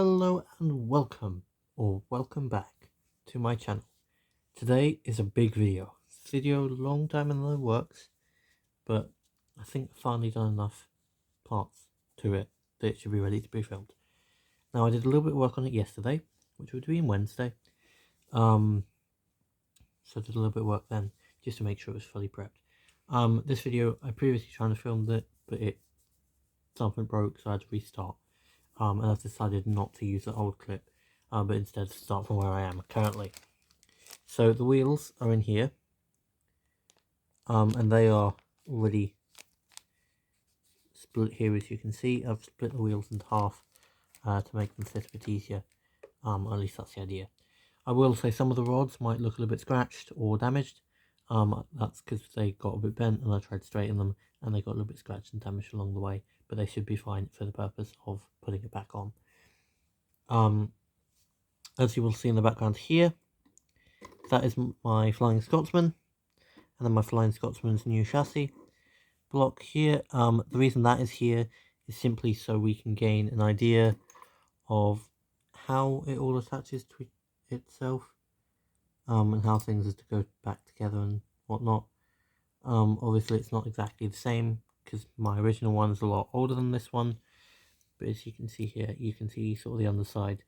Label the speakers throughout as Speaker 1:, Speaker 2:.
Speaker 1: Hello and welcome, or welcome back to my channel. Today is a big video. This video long time in the works, but I think I've finally done enough parts to it that it should be ready to be filmed. Now I did a little bit of work on it yesterday, which would be Wednesday. So I did a little bit of work then, just to make sure it was fully prepped. This video, I previously tried to film it, but something broke, so I had to restart. And I've decided not to use the old clip, but instead start from where I am currently. So the wheels are in here, and they are already split here, as you can see. I've split the wheels into half to make them fit a bit easier, at least that's the idea. I will say some of the rods might look a little bit scratched or damaged. That's because they got a bit bent and I tried to straighten them and they got a little bit scratched and damaged along the way, but they should be fine for the purpose of putting it back on. As you will see in the background here, that is my Flying Scotsman, and then my Flying Scotsman's new chassis block here. The reason that is here is simply so we can gain an idea of how it all attaches to itself, and how things are to go back together and whatnot. Obviously it's not exactly the same because my original one is a lot older than this one, but as you can see here, you can see sort of the underside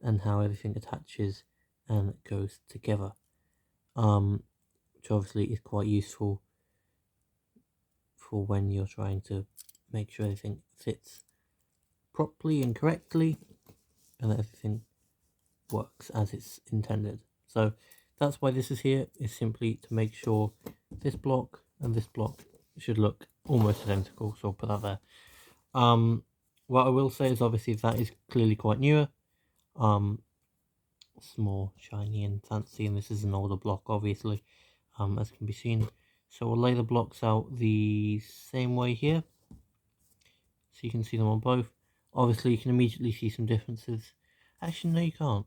Speaker 1: and how everything attaches and goes together, which obviously is quite useful for when you're trying to make sure everything fits properly and correctly and that everything works as it's intended. So that's why this is here, is simply to make sure this block and this block should look almost identical, so I'll put that there. What I will say is obviously that is clearly quite newer. It's more shiny and fancy, and this is an older block obviously, as can be seen. So we'll lay the blocks out the same way here, so you can see them on both. Obviously you can immediately see some differences. Actually no, you can't.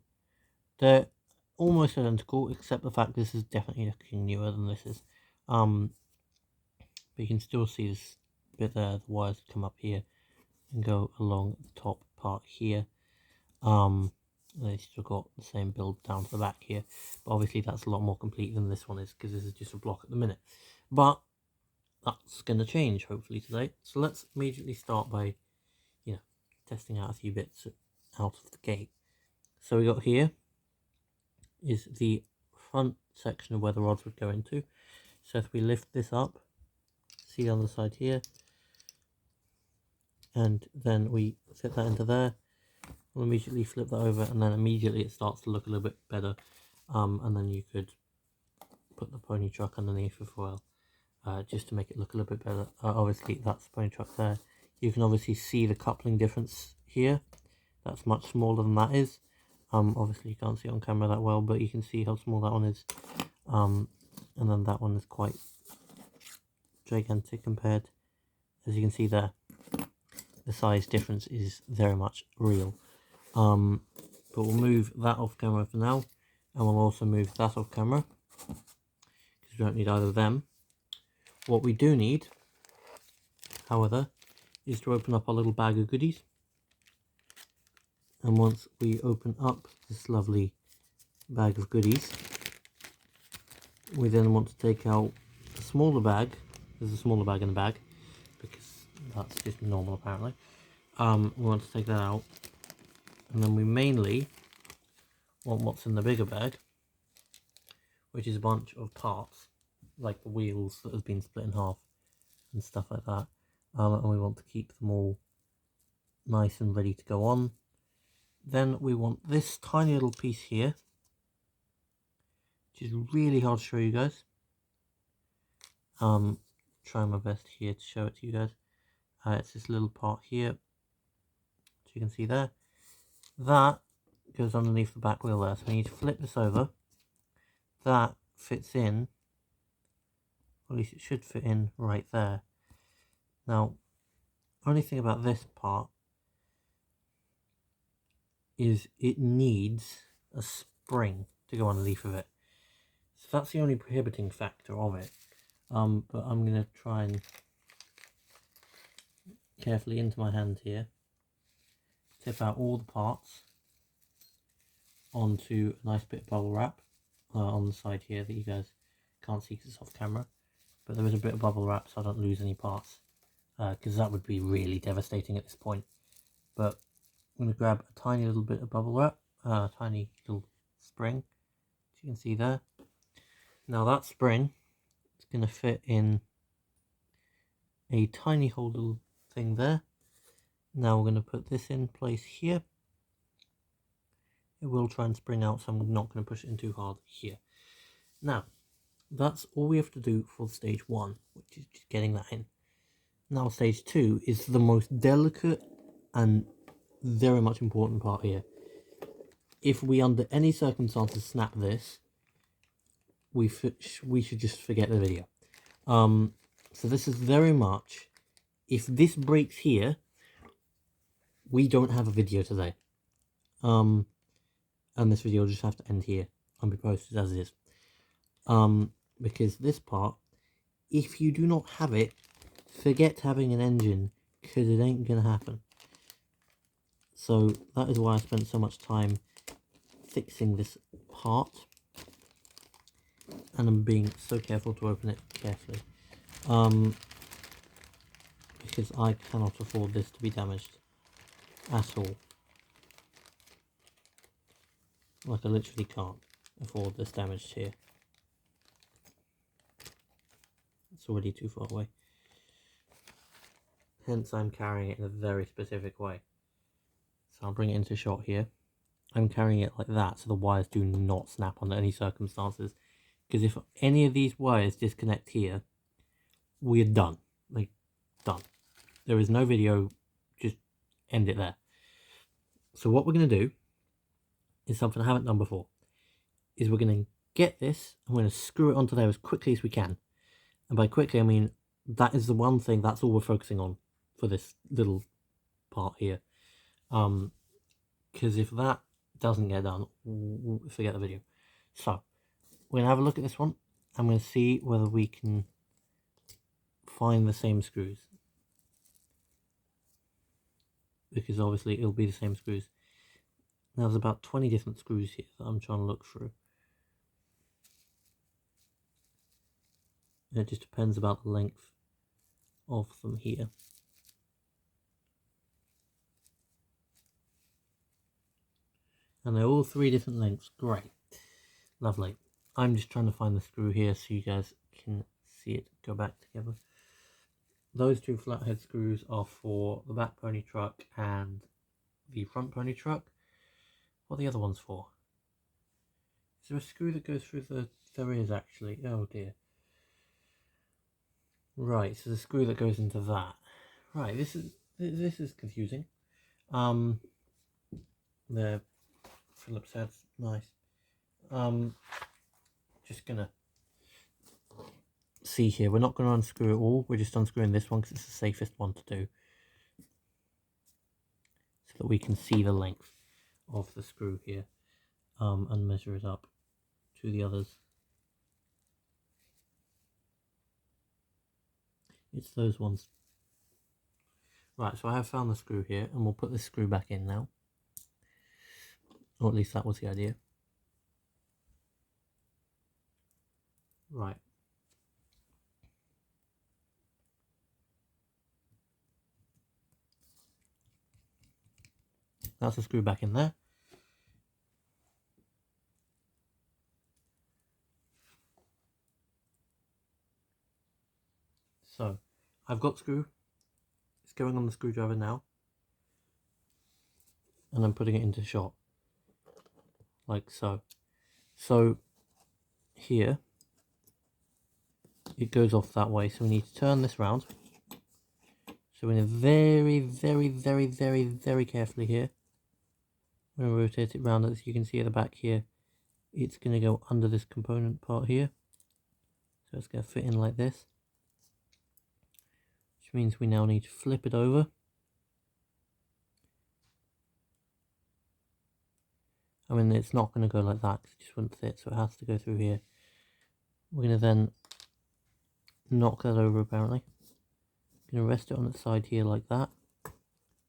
Speaker 1: They're almost identical, except the fact this is definitely looking newer than this is. But you can still see this bit there, the wires come up here and go along the top part here. They still got the same build down to the back here, but obviously that's a lot more complete than this one is, because this is just a block at the minute. But that's going to change hopefully today. So let's immediately start by, testing out a few bits out of the gate. So we got here is the front section of where the rods would go into. So if we lift this up, see the other side here, and then we fit that into there, we'll immediately flip that over, and then immediately it starts to look a little bit better. And then you could put the pony truck underneath as well, just to make it look a little bit better. Obviously that's the pony truck there. You can obviously see the coupling difference here. That's much smaller than that is. Obviously you can't see it on camera that well, but you can see how small that one is. And then that one is quite gigantic compared, as you can see there. The size difference is very much real. But we'll move that off camera for now, and we'll also move that off camera because we don't need either of them. What we do need, however, is to open up our little bag of goodies. And once we open up this lovely bag of goodies, we then want to take out a smaller bag. There's a smaller bag in the bag because that's just normal apparently. We want to take that out, and then we mainly want what's in the bigger bag, which is a bunch of parts like the wheels that have been split in half and stuff like that. And we want to keep them all nice and ready to go on. Then we want this tiny little piece here, which is really hard to show you guys. Trying my best here to show it to you guys. It's this little part here, which you can see there. That goes underneath the back wheel there, so we need to flip this over. That fits in, or at least it should fit in right there. Now, only thing about this part is it needs a spring to go underneath of it. So that's the only prohibiting factor of it. But I'm going to try and carefully into my hand here, tip out all the parts, onto a nice bit of bubble wrap on the side here that you guys can't see because it's off camera. But there is a bit of bubble wrap so I don't lose any parts, because that would be really devastating at this point. But I'm going to grab a tiny little bit of bubble wrap, tiny little spring, as you can see there. Now that spring is going to fit in a tiny hole little thing there. Now we're going to put this in place here. It will try and spring out, so I'm not going to push it in too hard here. Now, that's all we have to do for stage 1, which is just getting that in. Now stage 2 is the most delicate and very much important part here. If we under any circumstances snap this, we should just forget the video. So this is very much, if this breaks here, we don't have a video today. And this video will just have to end here and be posted as it is. Because this part, if you do not have it, forget having an engine, because it ain't gonna happen. So that is why I spent so much time fixing this part, and I'm being so careful to open it carefully, because I cannot afford this to be damaged at all. Like, I literally can't afford this damaged here. It's already too far away. Hence I'm carrying it in a very specific way. So I'll bring it into shot here. I'm carrying it like that so the wires do not snap under any circumstances. Because if any of these wires disconnect here, we're done. Like, done. There is no video, just end it there. So what we're going to do is something I haven't done before. Is we're going to get this, and we're going to screw it onto there as quickly as we can. And by quickly, I mean that is the one thing, that's all we're focusing on for this little part here. Because if that doesn't get done, forget the video. So we're going to have a look at this one. I'm going to see whether we can find the same screws, because obviously it'll be the same screws. Now there's about 20 different screws here that I'm trying to look through. It just depends about the length of them here. And they're all 3 different lengths. Great. Lovely. I'm just trying to find the screw here so you guys can see it go back together. Those 2 flathead screws are for the back pony truck and the front pony truck. What are the other ones for? Is there a screw that goes through the... There is actually. Oh dear. Right, so the screw that goes into that. Right, this is confusing. The Phillips head's nice. Just gonna see here. We're not gonna unscrew it all. We're just unscrewing this one because it's the safest one to do, so that we can see the length of the screw here, and measure it up to the others. It's those ones. Right, so I have found the screw here, and we'll put this screw back in now. Or at least that was the idea. Right. That's the screw back in there. So, I've got screw. It's going on the screwdriver now. And I'm putting it into shot. Like so. So, here, it goes off that way. So we need to turn this round. So we're going to very, very, very, very, very carefully here. I'm going to rotate it round, as you can see at the back here. It's going to go under this component part here. So it's going to fit in like this. Which means we now need to flip it over. I mean, it's not going to go like that because it just wouldn't fit, so it has to go through here. We're going to then knock that over apparently. Going to rest it on its side here like that.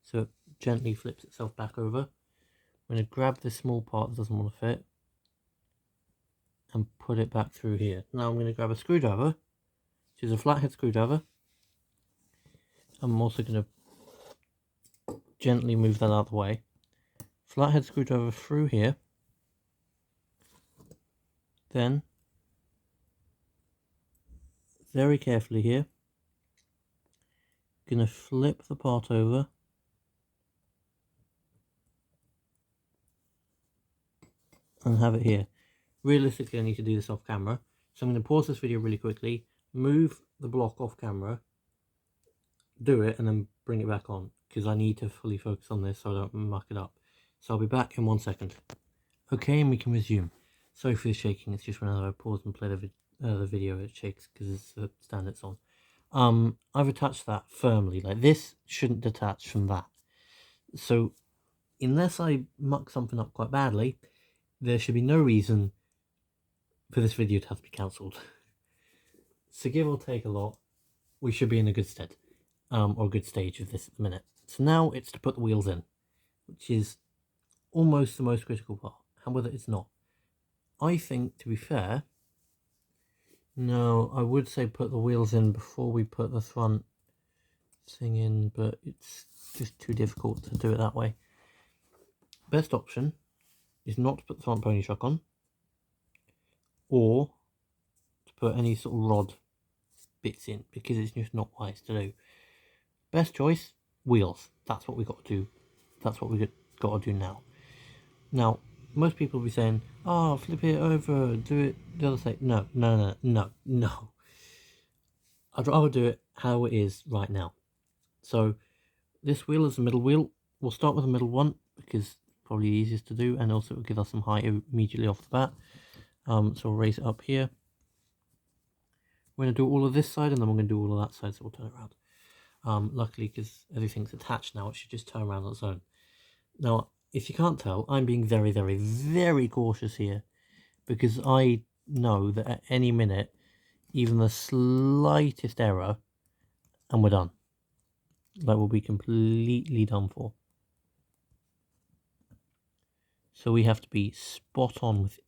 Speaker 1: So it gently flips itself back over. I'm going to grab this small part that doesn't want to fit and put it back through here. Now I'm going to grab a screwdriver, which is a flathead screwdriver. I'm also going to gently move that out of the way. Flathead screwdriver through here. Then, very carefully here, going to flip the part over. And have it here. Realistically, I need to do this off camera. So I'm going to pause this video really quickly, move the block off camera, do it, and then bring it back on. Because I need to fully focus on this so I don't muck it up. So I'll be back in 1 second. Okay, and we can resume. Sorry for the shaking, it's just whenever I pause and play the video it shakes because it's the stand it's on. I've attached that firmly, like this shouldn't detach from that. So unless I muck something up quite badly, there should be no reason for this video to have to be cancelled. So give or take a lot, we should be in a good stead, or a good stage of this at the minute. So now it's to put the wheels in, which is almost the most critical part. However, it's not. I think, to be fair, no, I would say put the wheels in before we put the front thing in, but it's just too difficult to do it that way. Best option is not to put the front pony truck on, or to put any sort of rod bits in, because it's just not wise to do. Best choice, wheels. That's what we got to do. That's what we got to do now. Now, most people will be saying, oh, flip it over, do it the other side. No. I'd rather do it how it is right now. So, this wheel is the middle wheel. We'll start with the middle one, because it's probably easiest to do, and also it will give us some height immediately off the bat. So we'll raise it up here. We're going to do all of this side, and then we're going to do all of that side, so we'll turn it around. Luckily, because everything's attached now, it should just turn around on its own. Now, if you can't tell, I'm being very, very, very cautious here, because I know that at any minute, even the slightest error, and we're done. Like, we'll be completely done for. So we have to be spot on with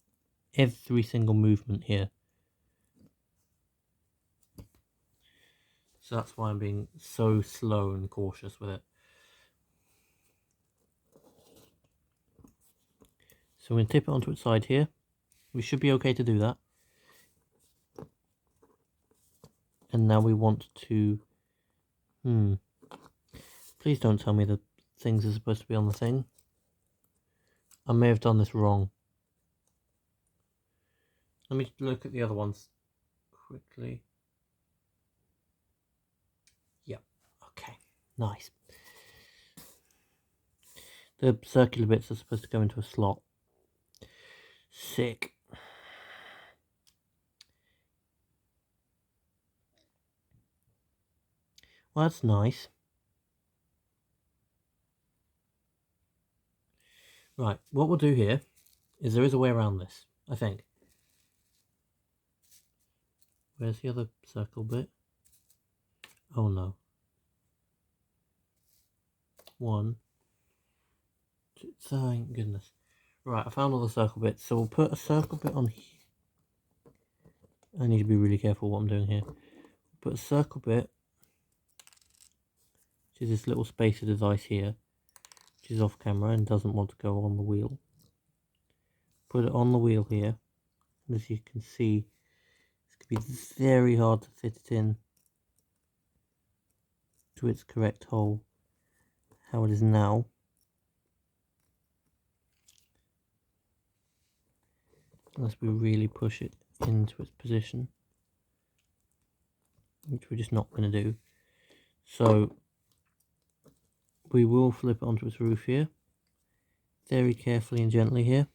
Speaker 1: every single movement here. So that's why I'm being so slow and cautious with it. So we're going to tip it onto its side here. We should be okay to do that. And now we want to... Please don't tell me the things are supposed to be on the thing. I may have done this wrong. Let me look at the other ones quickly. Yep, okay, nice. The circular bits are supposed to go into a slot. Sick. Well, that's nice. Right, what we'll do here is there is a way around this, I think. Where's the other circle bit? Oh no. 1, 2, thank goodness. Right, I found all the circle bits, so we'll put a circle bit on here. I need to be really careful what I'm doing here. Put a circle bit, which is this little spacer device here, which is off camera and doesn't want to go on the wheel. Put it on the wheel here, and as you can see, it's going to be very hard to fit it in to its correct hole, how it is now. Unless we really push it into its position, which we're just not going to do. So we will flip it onto its roof here, very carefully and gently here.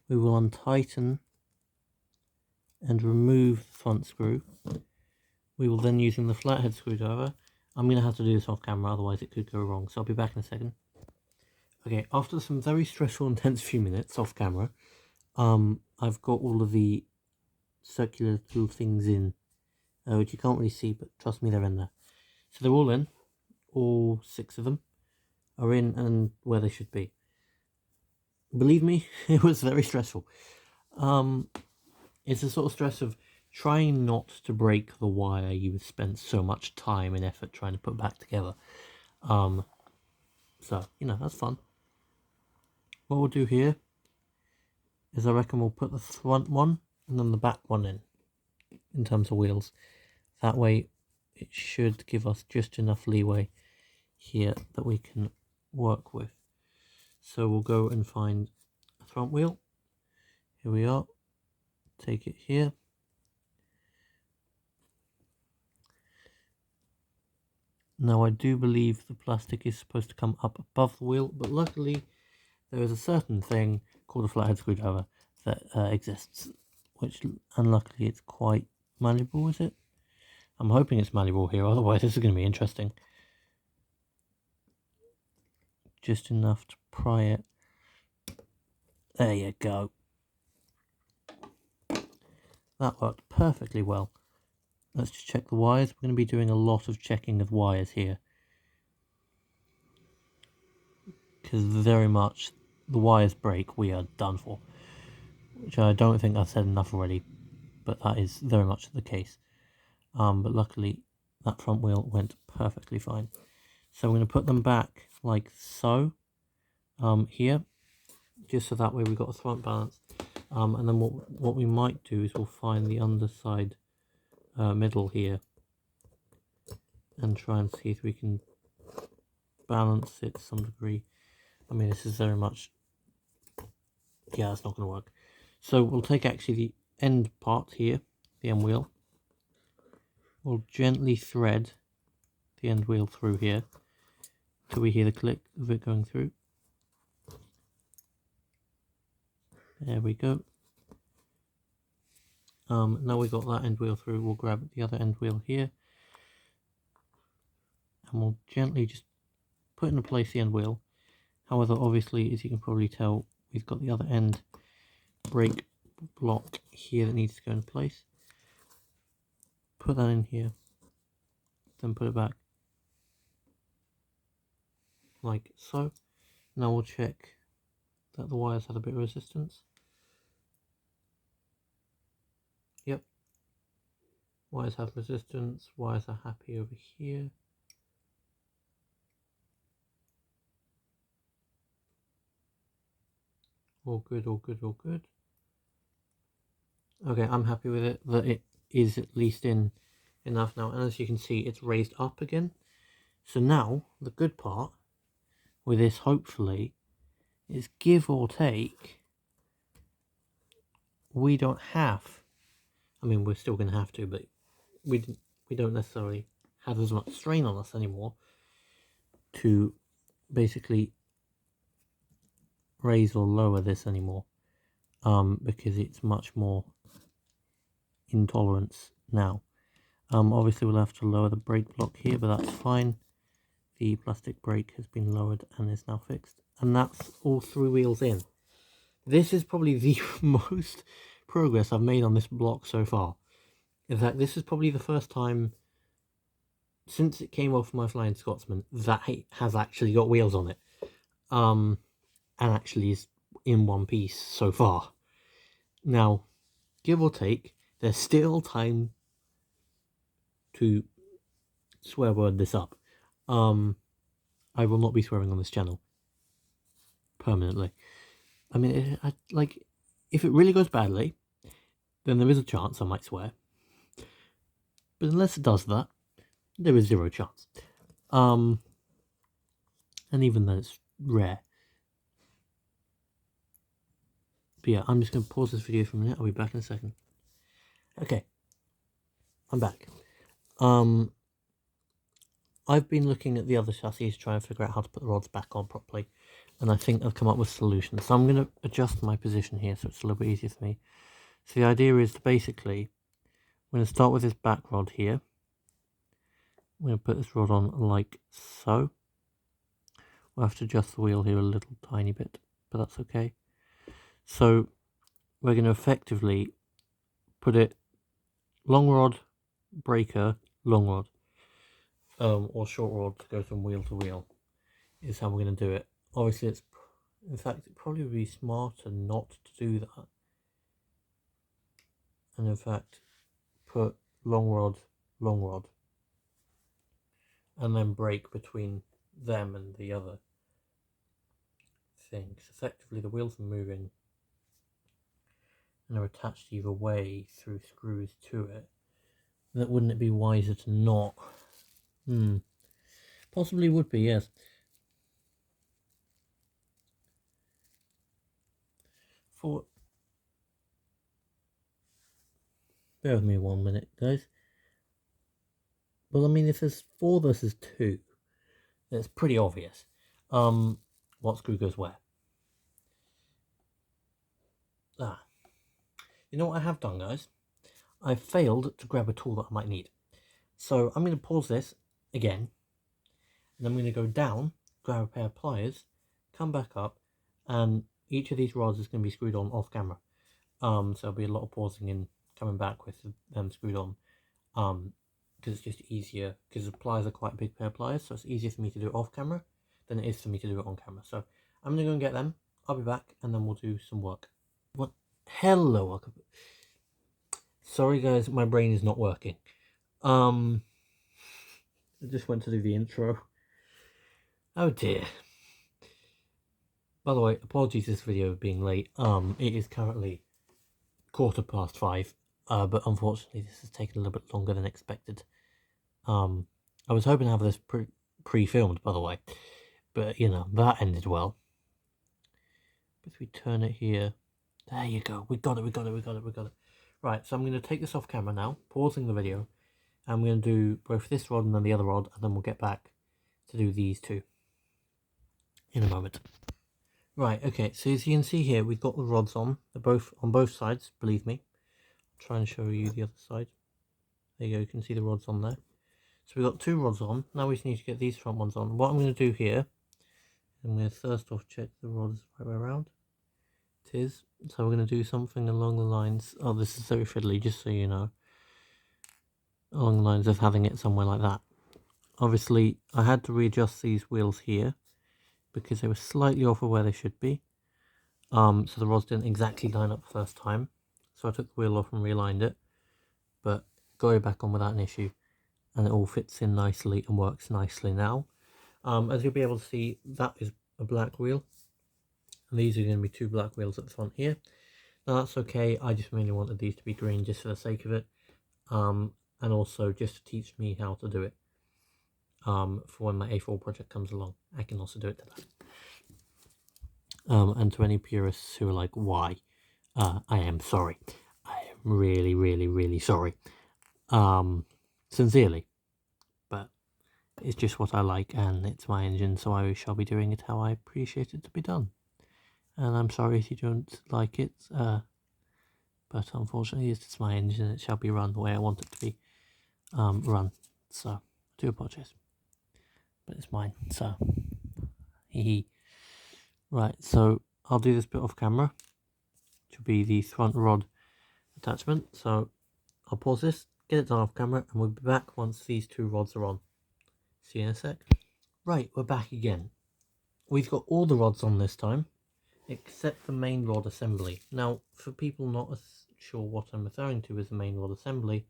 Speaker 1: We will untighten and remove the front screw. We will then, using the flathead screwdriver, I'm going to have to do this off camera, otherwise it could go wrong, so I'll be back in a second. Okay, after some very stressful and tense few minutes off camera, I've got all of the circular little things in, which you can't really see, but trust me, they're in there. So they're all in, all 6 of them are in and where they should be. believe me, it was very stressful. It's a sort of stress of trying not to break the wire you've spent so much time and effort trying to put back together. So, you know, that's fun. What we'll do here is I reckon we'll put the front one and then the back one in terms of wheels. That way it should give us just enough leeway here that we can work with. So we'll go and find a front wheel. Here we are. Take it here. Now I do believe the plastic is supposed to come up above the wheel, but luckily there is a certain thing called a flathead screwdriver that exists, which unluckily it's quite malleable, is it? I'm hoping it's malleable here, otherwise this is going to be interesting. Just enough to pry it. There you go. That worked perfectly well. Let's just check the wires. We're going to be doing a lot of checking of wires here, because very much the wires break, we are done for. Which I don't think I've said enough already, but that is very much the case. But luckily that front wheel went perfectly fine. So I'm going to put them back like so, here, just so that way we've got a front balance. And then what we might do is we'll find the underside middle here and try and see if we can balance it to some degree. I mean, this is very much, yeah, it's not going to work. So we'll take actually the end part here, the end wheel. We'll gently thread the end wheel through here till we hear the click of it going through. There we go. Now we've got that end wheel through, we'll grab the other end wheel here and we'll gently just put into place the end wheel. However, obviously, as you can probably tell, we've got the other end brake block here that needs to go in place. Put that in here, then put it back like so. Now we'll check that the wires have a bit of resistance. Yep, wires have resistance, wires are happy over here. All good, all good, all good. Okay, I'm happy with it, that it is at least in enough now, and as you can see, it's raised up again. So now, the good part with this, hopefully, is give or take, we don't have, I mean, we're still going to have to, but we don't necessarily have as much strain on us anymore to basically raise or lower this anymore, because it's much more in tolerance now. Obviously we'll have to lower the brake block here, but that's fine. The plastic brake has been lowered and is now fixed, and that's all 3 wheels in. This is probably the most progress I've made on this block so far. In fact, this is probably the first time since it came off my Flying Scotsman that it has actually got wheels on it, and actually is in one piece so far. Now, give or take, there's still time to swear word this up. I will not be swearing on this channel permanently. I mean, like, if it really goes badly, then there is a chance I might swear. But unless it does that, there is 0 chance. And even then, it's rare. But yeah, I'm just going to pause this video for a minute. I'll be back in a second. Okay, I'm back. I've been looking at the other chassis to try and figure out how to put the rods back on properly, and I think I've come up with solutions. So I'm going to adjust my position here so it's a little bit easier for me. So the idea is to basically, I'm going to start with this back rod here. I'm going to put this rod on like so. We'll have to adjust the wheel here a little tiny bit, but that's okay. So we're going to effectively put it long rod, breaker, long rod, or short rod to go from wheel to wheel is how we're going to do it. Obviously it's In fact, it probably would be smarter not to do that. And in fact, put long rod, and then break between them and the other thing. Because effectively the wheels are moving and are attached either way through screws to it. That wouldn't it be wiser to not? Possibly would be, yes. Bear with me 1 minute, guys. Well, I mean, if there's 4 versus 2, it's pretty obvious what screw goes where. You know what I have done, guys? I failed to grab a tool that I might need. So I'm going to pause this again, and I'm going to go down, grab a pair of pliers, come back up, and each of these rods is going to be screwed on off camera. So there'll be a lot of pausing and coming back with them screwed on. Because it's just easier, because the pliers are quite a big pair of pliers, so it's easier for me to do it off camera than it is for me to do it on camera. So I'm going to go and get them, I'll be back, and then we'll do some work. What? Hello, sorry guys, my brain is not working. I just went to do the intro. Oh dear. By the way, apologies for this video being late. It is currently 5:15, but unfortunately this has taken a little bit longer than expected. I was hoping to have this pre-filmed, by the way, but you know, that ended well. But if we turn it here, there you go, we got it. Right, so I'm going to take this off camera now, pausing the video. I'm going to do both this rod and then the other rod, and then we'll get back to do these two in a moment. Right, okay, so as you can see here, we've got the rods on. They're both on both sides, believe me. I'll try and show you the other side. There you go, you can see the rods on there. So we've got 2 rods on. Now we just need to get these front ones on. What I'm going to do here, I'm going to first off check the rods right way around. It is. So we're going to do something along the lines, oh, this is so fiddly, just so you know. Along the lines of having it somewhere like that. Obviously, I had to readjust these wheels here because they were slightly off of where they should be. So the rods didn't exactly line up the first time. So I took the wheel off and realigned it, but got it back on without an issue, and it all fits in nicely and works nicely now. As you'll be able to see, that is a black wheel, and these are going to be 2 black wheels at the front here. Now that's okay, I just mainly wanted these to be green just for the sake of it, and also just to teach me how to do it. For when my A4 project comes along, I can also do it to that. And to any purists who are like, why? I am sorry. I am really sorry. Sincerely. But it's just what I like, and it's my engine, so I shall be doing it how I appreciate it to be done. And I'm sorry if you don't like it, but unfortunately it's just my engine, it shall be run the way I want it to be run. So, I do apologise. But it's mine, so hee. Right, so I'll do this bit off camera, which will be the front rod attachment. So I'll pause this, get it done off camera, and we'll be back once these 2 rods are on. See you in a sec. Right, we're back again. We've got all the rods on this time, except the main rod assembly. Now, for people not sure what I'm referring to as the main rod assembly,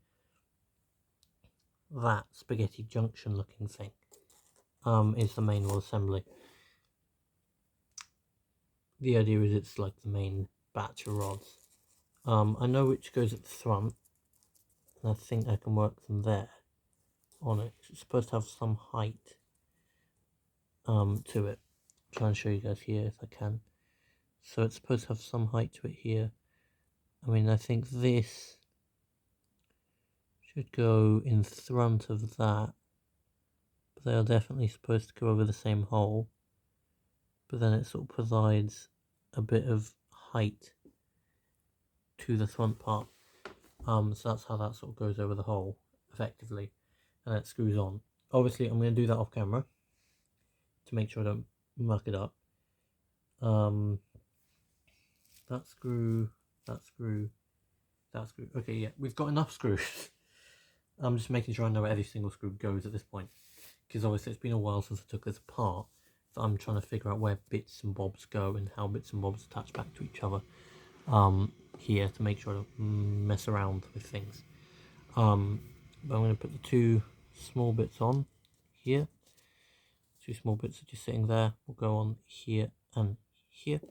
Speaker 1: that spaghetti junction looking thing is the main rod assembly. The idea is it's like the main batch of rods. I know which goes at the front, and I think I can work them there on it. It's supposed to have some height to it. I'll try and show you guys here if I can. So it's supposed to have some height to it here. I mean, I think this should go in front of that, but they are definitely supposed to go over the same hole. But then it sort of provides a bit of height to the front part. So that's how that sort of goes over the hole, effectively, and it screws on. Obviously, I'm going to do that off camera to make sure I don't muck it up. That screw. Okay, yeah, we've got enough screws. I'm just making sure I know where every single screw goes at this point, because obviously it's been a while since I took this apart, I'm trying to figure out where bits and bobs go and how bits and bobs attach back to each other here to make sure I don't mess around with things. But I'm going to put the two small bits on here. Two small bits are just sitting there. Will go on here and here.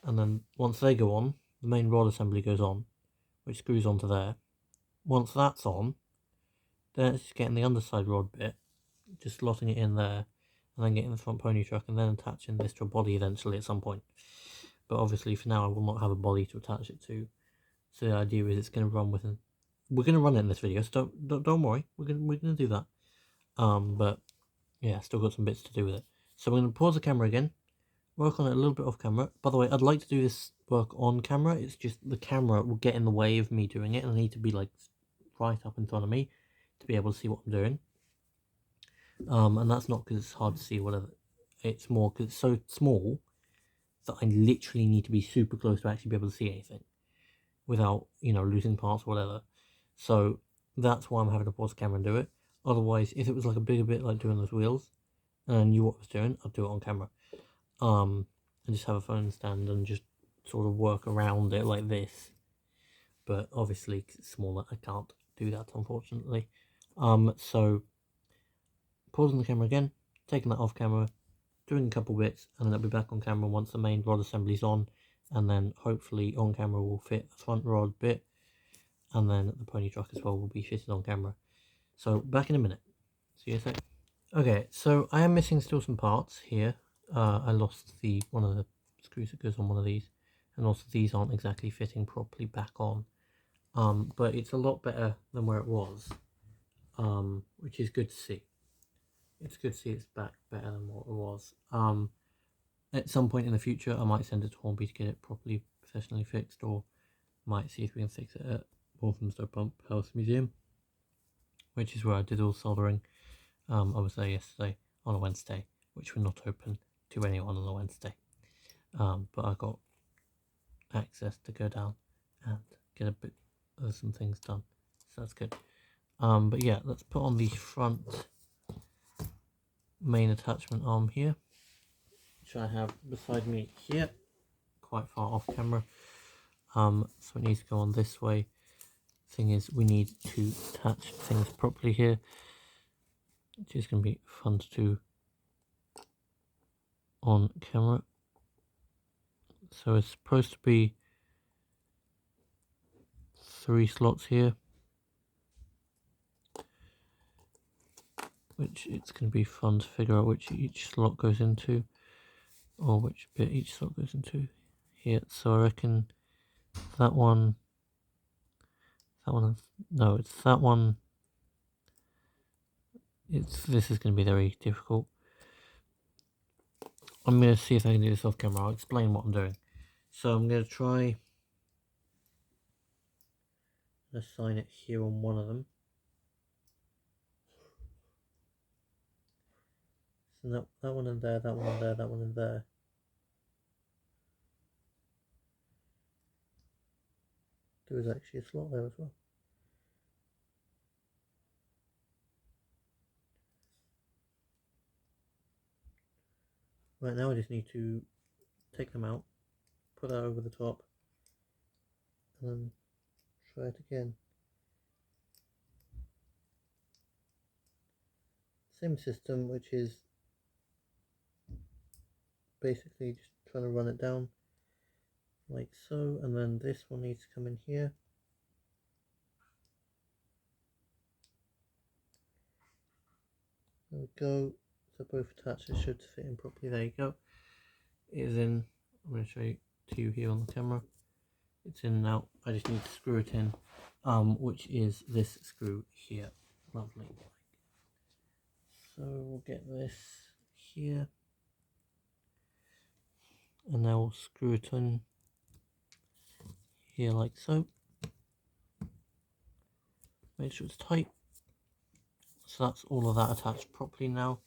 Speaker 1: And then once they go on, the main rod assembly goes on, which screws onto there. Once that's on, then it's just getting the underside rod bit, just slotting it in there, and then getting the front pony truck, and then attaching this to a body eventually at some point. But obviously for now I will not have a body to attach it to. So the idea is it's going to run with it. We're going to run it in this video, so don't worry. We're gonna do that. But yeah, still got some bits to do with it. So we're going to pause the camera again, work on it a little bit off camera. By the way, I'd like to do this work on camera. It's just the camera will get in the way of me doing it, and I need to be like right up in front of me to be able to see what I'm doing. And that's not because it's hard to see whatever. It's more because it's so small that I literally need to be super close to actually be able to see anything without, you know, losing parts or whatever. So that's why I'm having to pause the camera and do it. Otherwise, if it was like a bigger bit like doing those wheels and I knew what I was doing, I'd do it on camera. And just have a phone stand and just sort of work around it like this. But obviously, 'cause it's smaller, I can't do that, unfortunately. So pausing the camera again, taking that off camera, doing a couple bits, and then I'll be back on camera once the main rod assembly's on, and then hopefully on camera will fit the front rod bit, and then the pony truck as well will be fitted on camera. So back in a minute. See you in a sec. Okay, so I am missing still some parts here. I lost one of the screws that goes on one of these, and also these aren't exactly fitting properly back on. But it's a lot better than where it was, which is good to see. It's good to see it's back better than what it was. At some point in the future, I might send it to Hornby to get it properly professionally fixed, or might see if we can fix it at Walthamstow Pump House Museum, which is where I did all soldering. I was there yesterday on a Wednesday, which we're not open to anyone on a Wednesday. But I got access to go down and get a bit of some things done, so that's good. But yeah, let's put on the front main attachment arm here, which I have beside me here, quite far off camera. So it needs to go on this way. Thing is, we need to attach things properly here, which is going to be fun to do on camera. So it's supposed to be 3 slots here, which it's going to be fun to figure out which each slot goes into, or which bit each slot goes into here. So I reckon that one, no, it's that one. This is going to be very difficult. I'm going to see if I can do this off camera. I'll explain what I'm doing. So I'm going to try and assign it here on one of them. So that one in there, that one in there, that one in there. There is actually a slot there as well. Right, now I just need to take them out, put that over the top, and then try it again. Same system, which is basically just trying to run it down like so, and then this one needs to come in here. There we go. So both attachers should fit in properly. There you go. It is in. I'm going to show you to you here on the camera. It's in now. I just need to screw it in, which is this screw here. Lovely. So we'll get this here, and now we'll screw it in here like so. Make sure it's tight. So that's all of that attached properly now,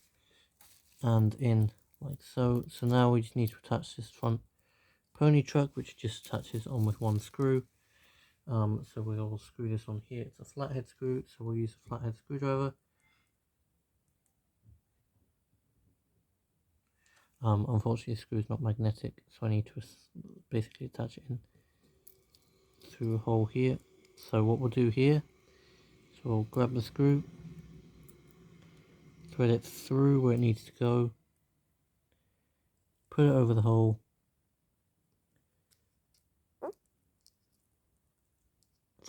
Speaker 1: and in like so. So now we just need to attach this front pony truck, which just attaches on with one screw. So we'll screw this on here. It's a flathead screw, so we'll use a flathead screwdriver. Unfortunately the screw is not magnetic, so I need to basically attach it in through a hole here. So what we'll do here, so we'll grab the screw, thread it through where it needs to go, put it over the hole,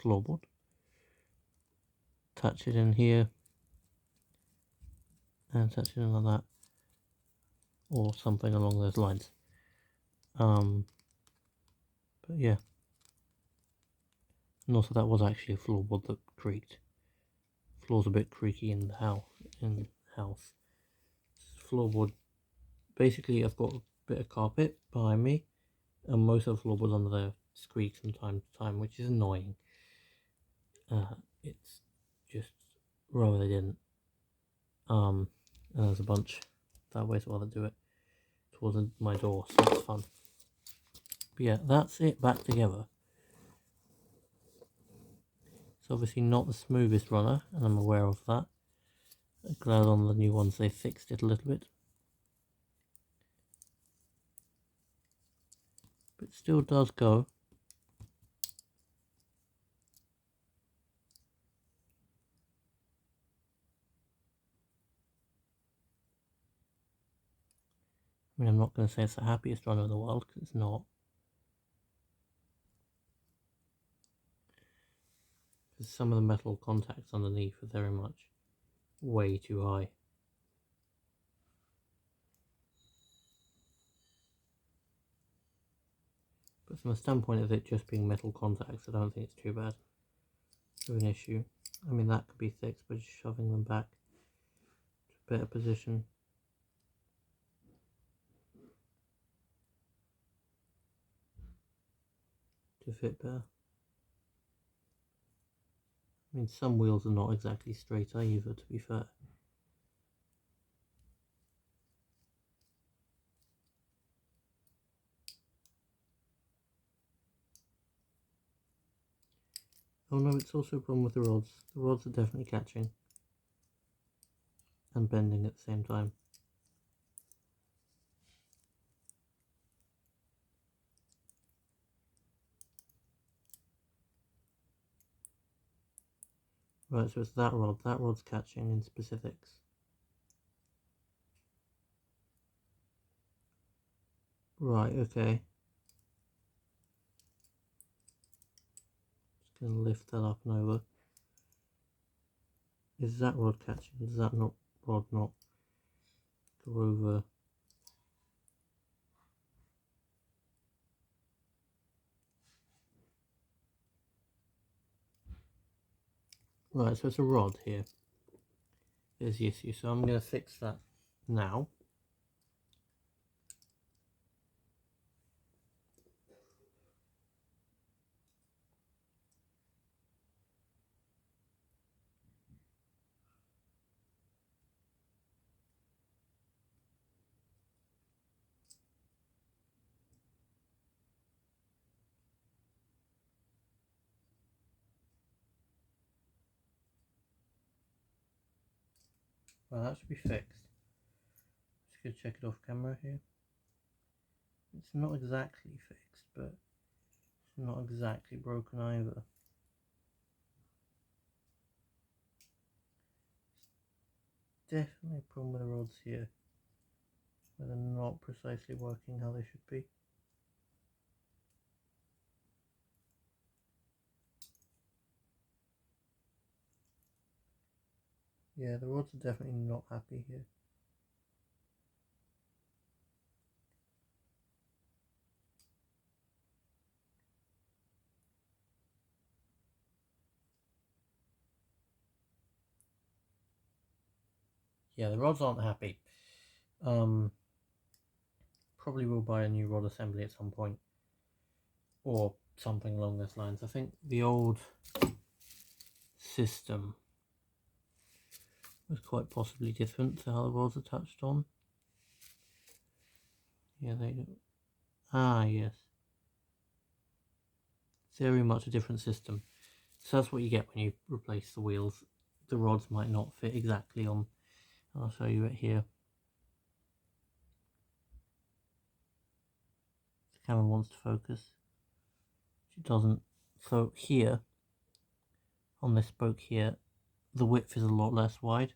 Speaker 1: floorboard, attach it in here, and attach it in like that, or something along those lines. But yeah, and also that was actually a floorboard that creaked. Floor's a bit creaky in the house. Floorboard. Basically, I've got a bit of carpet behind me, and most of the floorboards under there squeak from time to time, which is annoying. It's just rather they didn't. And there's a bunch that way, so I'll do it towards my door, so it's fun. But yeah, that's it back together. It's obviously not the smoothest runner, and I'm aware of that. I'm glad on the new ones they fixed it a little bit. But it still does go. I mean, I'm not going to say it's the happiest runner in the world, because it's not. Because some of the metal contacts underneath are very much way too high. But from the standpoint of it just being metal contacts, I don't think it's too bad of an issue. I mean, that could be fixed by just shoving them back to a better position. To fit better. I mean, some wheels are not exactly straight either, to be fair. Oh no, it's also a problem with the rods. The rods are definitely catching and bending at the same time. Right, so it's that rod's catching in specifics. Right, okay. Just gonna lift that up and over. Is that rod catching? Does that rod not go over? Right, so it's a rod here. There's the issue, so I'm going to fix that now. Well, that should be fixed. Just going to check it off camera here. It's not exactly fixed, but it's not exactly broken either. Definitely a problem with the rods here, where they're not precisely working how they should be. Yeah, the rods are definitely not happy here. Yeah, the rods aren't happy. Probably will buy a new rod assembly at some point, or something along those lines. I think the old system was quite possibly different to how the rods are touched on. Yeah, they do. Ah, yes. Very much a different system. So that's what you get when you replace the wheels. The rods might not fit exactly on. I'll show you it here. camera wants to focus. It doesn't. So here, on this spoke here, the width is a lot less wide.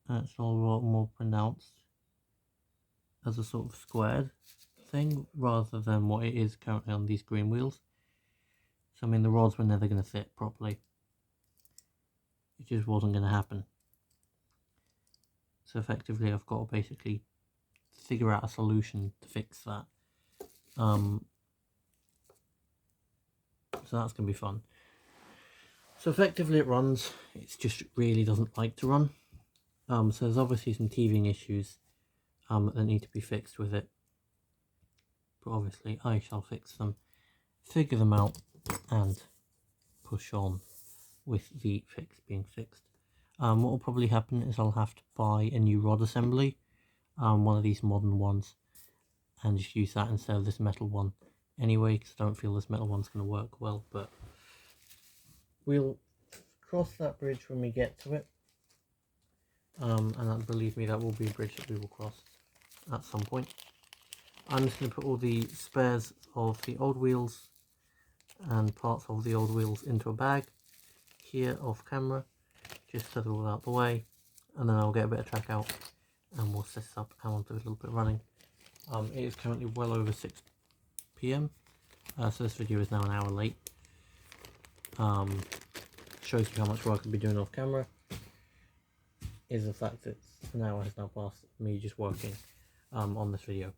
Speaker 1: And it's a lot more pronounced as a sort of squared thing, rather than what it is currently on these green wheels. So I mean, the rods were never going to fit properly. It just wasn't going to happen. So effectively I've got to basically figure out a solution to fix that. So that's going to be fun. So effectively it runs, it just really doesn't like to run. So there's obviously some teething issues that need to be fixed with it. But obviously I shall fix them, figure them out, and push on with the fix being fixed. What will probably happen is I'll have to buy a new rod assembly, one of these modern ones, and just use that instead of this metal one anyway, because I don't feel this metal one's going to work well, but we'll cross that bridge when we get to it, and believe me, that will be a bridge that we will cross at some point. I'm just going to put all the spares of the old wheels and parts of the old wheels into a bag here off camera, just so they're all out the way, and then I'll get a bit of track out and we'll set this up and we'll do a little bit of running. It is currently well over 6 PM, so this video is now an hour late. Shows you how much work I've been doing off camera, is the fact that an hour has now passed me just working on this video.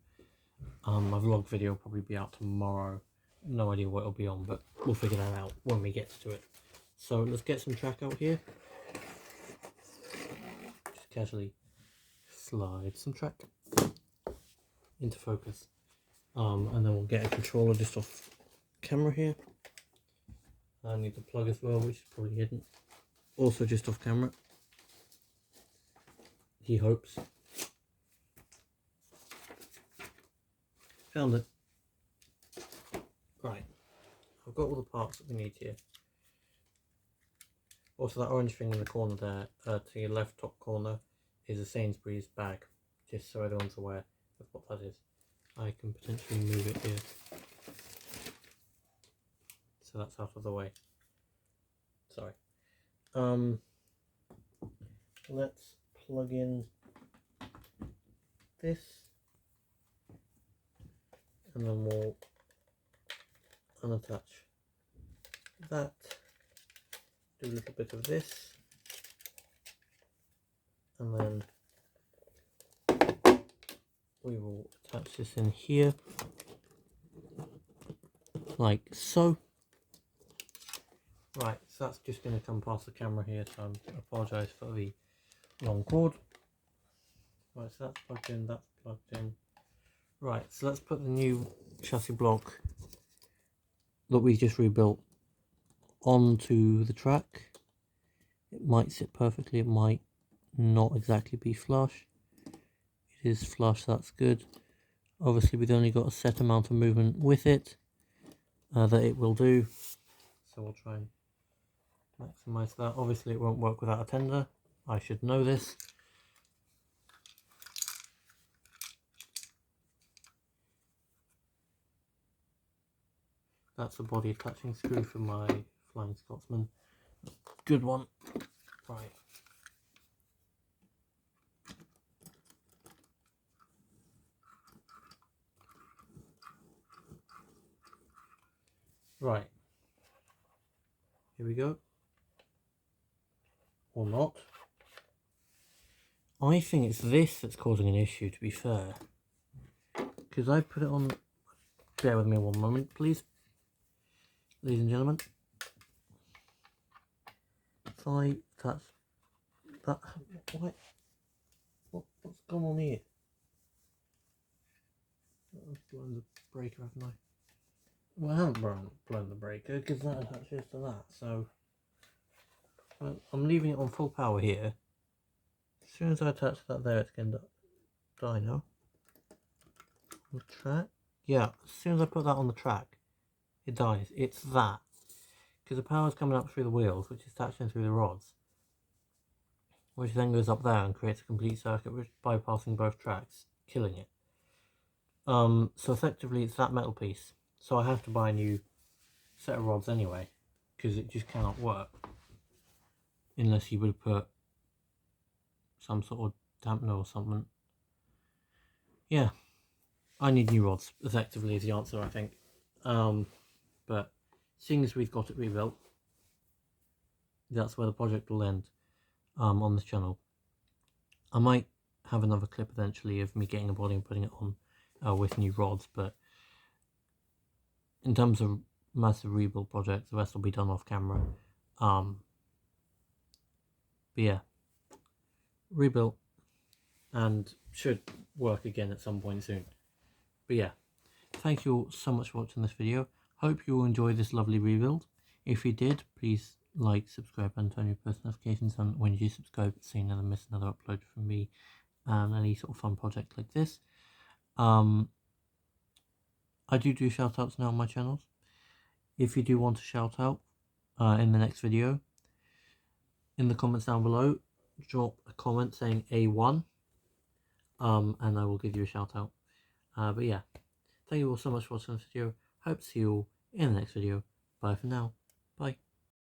Speaker 1: My vlog video will probably be out tomorrow. No idea what it'll be on, but we'll figure that out when we get to it. So let's get some track out here. Just casually slide some track into focus. And then we'll get a controller just off camera here. I need the plug as well, which is probably hidden. Also just off camera. He hopes. Found it. Right. I've got all the parts that we need here. Also, that orange thing in the corner there, to your left top corner, is a Sainsbury's bag. Just so everyone's aware of what that is. I can potentially move it here. So that's out of the way. Sorry. Let's plug in this, and then we'll unattach that, do a little bit of this, and then we will attach this in here like so. Right, so that's just going to come past the camera here, so I apologise for the long cord. Right, so that's plugged in, that's plugged in. Right, so let's put the new chassis block that we just rebuilt onto the track. It might sit perfectly, it might not exactly be flush. It is flush, that's good. Obviously we've only got a set amount of movement with it that it will do, so we'll try and maximise that. Obviously it won't work without a tender, I should know this. That's the body attaching screw for my Flying Scotsman. Good one. Right. Right. Here we go. Or not. I think it's this that's causing an issue, to be fair. Because I put it on... Bear with me one moment, please. Ladies and gentlemen. If I touch that... What's going on here? I've blown the breaker, haven't I? Well, I haven't blown the breaker because that attaches to that, so I'm leaving it on full power here. As soon as I attach that there, it's going to die now. On the track? Yeah, as soon as I put that on the track, it dies. It's that. Because the power's coming up through the wheels, which is attaching through the rods, which then goes up there and creates a complete circuit, which bypassing both tracks killing it. So effectively it's that metal piece. So I have to buy a new set of rods anyway, because it just cannot work unless you would put some sort of dampener or something. Yeah, I need new rods, effectively, is the answer, I think. But seeing as we've got it rebuilt, that's where the project will end on this channel. I might have another clip eventually of me getting a body and putting it on with new rods, but in terms of massive rebuild projects, the rest will be done off camera. But yeah, rebuilt and should work again at some point soon. But yeah, thank you all so much for watching this video. Hope you all enjoyed this lovely rebuild. If you did, please like, subscribe and turn your post notifications on when you subscribe so you never miss another upload from me and any sort of fun project like this. I do shout outs now on my channels. If you do want a shout out in the next video, in the comments down below, drop a comment saying A1 and I will give you a shout out. But yeah, thank you all so much for watching this video. Hope to see you all in the next video. Bye for now.